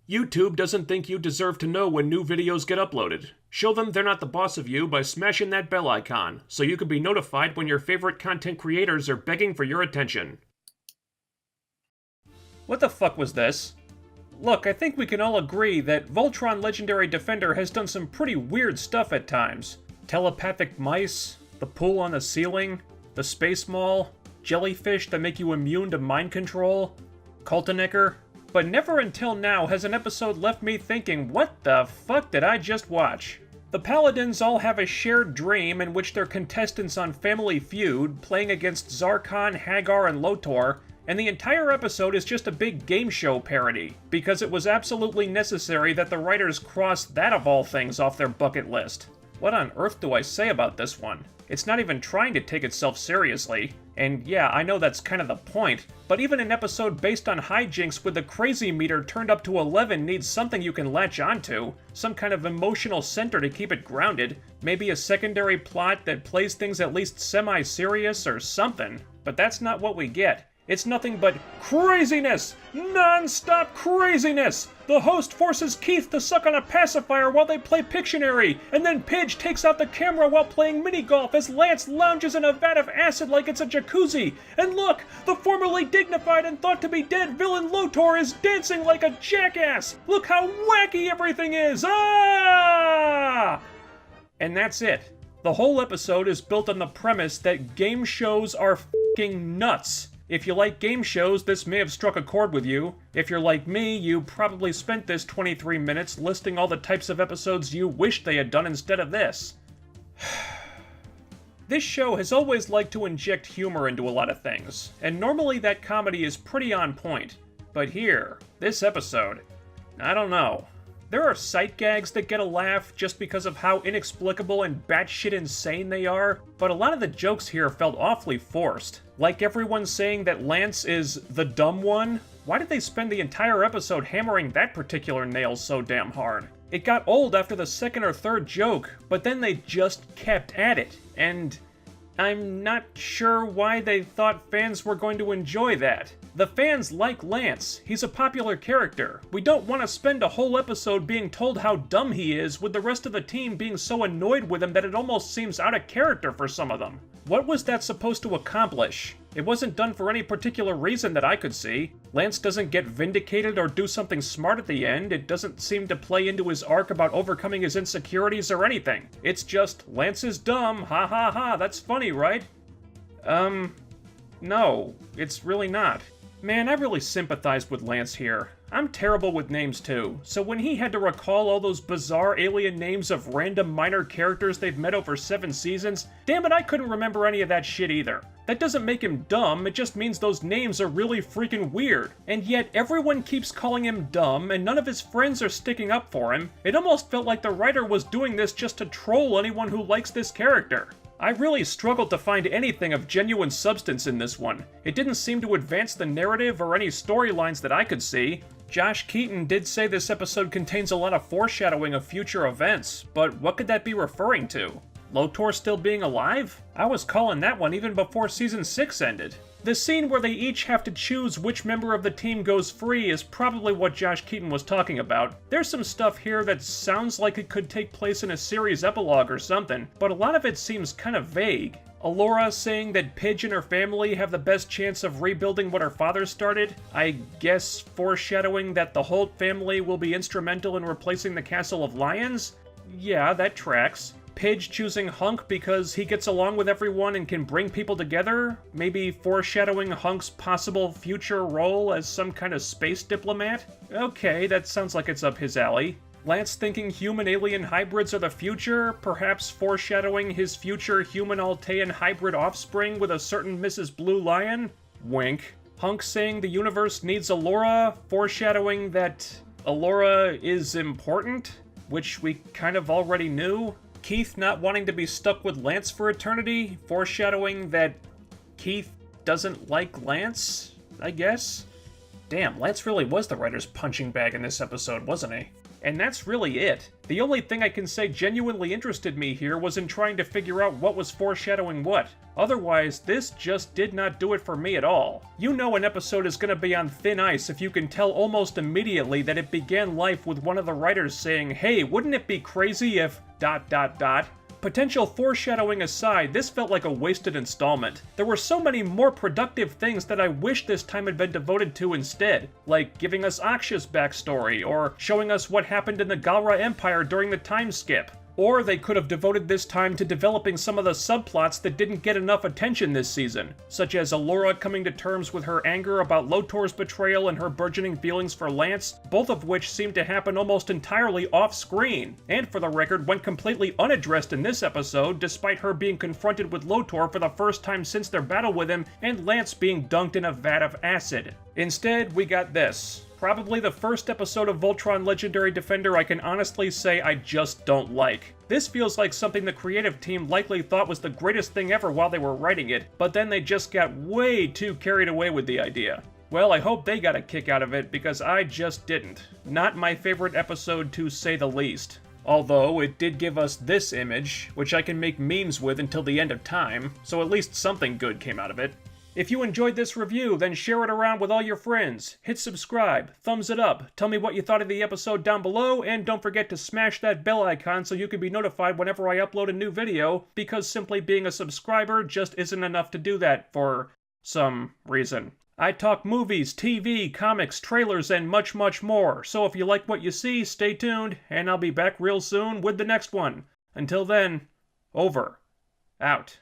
YouTube doesn't think you deserve to know when new videos get uploaded. Show them they're not the boss of you by smashing that bell icon, so you can be notified when your favorite content creators are begging for your attention. What the fuck was this? Look, I think we can all agree that Voltron Legendary Defender has done some pretty weird stuff at times. Telepathic mice, the pool on the ceiling, the space mall, jellyfish that make you immune to mind control, Cultinecker. But never until now has an episode left me thinking, what the fuck did I just watch? The Paladins all have a shared dream in which they're contestants on Family Feud, playing against Zarkon, Hagar, and Lotor, and the entire episode is just a big game show parody, because it was absolutely necessary that the writers cross that of all things off their bucket list. What on earth do I say about this one? It's not even trying to take itself seriously. And yeah, I know that's kind of the point, but even an episode based on hijinks with the crazy meter turned up to 11 needs something you can latch onto, some kind of emotional center to keep it grounded, maybe a secondary plot that plays things at least semi-serious or something. But that's not what we get. It's nothing but craziness! Non-stop craziness! The host forces Keith to suck on a pacifier while they play Pictionary, and then Pidge takes out the camera while playing mini-golf as Lance lounges in a vat of acid like it's a jacuzzi. And look! The formerly dignified and thought to be dead villain Lotor is dancing like a jackass! Look how wacky everything is! Ah! And that's it. The whole episode is built on the premise that game shows are f***ing nuts. If you like game shows, this may have struck a chord with you. If you're like me, you probably spent this 23 minutes listing all the types of episodes you wish they had done instead of this. This show has always liked to inject humor into a lot of things, and normally that comedy is pretty on point. But here, this episode, I don't know. There are sight gags that get a laugh just because of how inexplicable and batshit insane they are, but a lot of the jokes here felt awfully forced. Like everyone saying that Lance is the dumb one. Why did they spend the entire episode hammering that particular nail so damn hard? It got old after the second or third joke, but then they just kept at it, and I'm not sure why they thought fans were going to enjoy that. The fans like Lance. He's a popular character. We don't want to spend a whole episode being told how dumb he is, with the rest of the team being so annoyed with him that it almost seems out of character for some of them. What was that supposed to accomplish? It wasn't done for any particular reason that I could see. Lance doesn't get vindicated or do something smart at the end. It doesn't seem to play into his arc about overcoming his insecurities or anything. It's just, Lance is dumb, ha ha ha, that's funny, right? No, it's really not. Man, I really sympathize with Lance here. I'm terrible with names too, so when he had to recall all those bizarre alien names of random minor characters they've met over 7 seasons, damn it, I couldn't remember any of that shit either. That doesn't make him dumb, it just means those names are really freaking weird. And yet everyone keeps calling him dumb, and none of his friends are sticking up for him. It almost felt like the writer was doing this just to troll anyone who likes this character. I really struggled to find anything of genuine substance in this one. It didn't seem to advance the narrative or any storylines that I could see. Josh Keaton did say this episode contains a lot of foreshadowing of future events, but what could that be referring to? Lotor still being alive? I was calling that one even before Season 6 ended. The scene where they each have to choose which member of the team goes free is probably what Josh Keaton was talking about. There's some stuff here that sounds like it could take place in a series epilogue or something, but a lot of it seems kind of vague. Alora saying that Pidge and her family have the best chance of rebuilding what her father started, I guess foreshadowing that the Holt family will be instrumental in replacing the Castle of Lions? Yeah, that tracks. Pidge choosing Hunk because he gets along with everyone and can bring people together? Maybe foreshadowing Hunk's possible future role as some kind of space diplomat? Okay, that sounds like it's up his alley. Lance thinking human-alien hybrids are the future, perhaps foreshadowing his future human-Altean hybrid offspring with a certain Mrs. Blue Lion? Wink. Hunk saying the universe needs Alora, foreshadowing that Alora is important, which we kind of already knew. Keith not wanting to be stuck with Lance for eternity, foreshadowing that Keith doesn't like Lance, I guess? Damn, Lance really was the writer's punching bag in this episode, wasn't he? And that's really it. The only thing I can say genuinely interested me here was in trying to figure out what was foreshadowing what. Otherwise, this just did not do it for me at all. You know an episode is gonna be on thin ice if you can tell almost immediately that it began life with one of the writers saying, "Hey, wouldn't it be crazy if... ... Potential foreshadowing aside, this felt like a wasted installment. There were so many more productive things that I wish this time had been devoted to instead, like giving us Aksha's backstory, or showing us what happened in the Galra Empire during the time skip. Or they could have devoted this time to developing some of the subplots that didn't get enough attention this season, such as Allura coming to terms with her anger about Lotor's betrayal and her burgeoning feelings for Lance, both of which seemed to happen almost entirely off-screen, and for the record went completely unaddressed in this episode, despite her being confronted with Lotor for the first time since their battle with him, and Lance being dunked in a vat of acid. Instead, we got this. Probably the first episode of Voltron Legendary Defender I can honestly say I just don't like. This feels like something the creative team likely thought was the greatest thing ever while they were writing it, but then they just got way too carried away with the idea. Well, I hope they got a kick out of it, because I just didn't. Not my favorite episode, to say the least. Although, it did give us this image, which I can make memes with until the end of time, so at least something good came out of it. If you enjoyed this review, then share it around with all your friends, hit subscribe, thumbs it up, tell me what you thought of the episode down below, and don't forget to smash that bell icon so you can be notified whenever I upload a new video, because simply being a subscriber just isn't enough to do that for some reason. I talk movies, TV, comics, trailers, and much, much more, so if you like what you see, stay tuned, and I'll be back real soon with the next one. Until then, over. Out.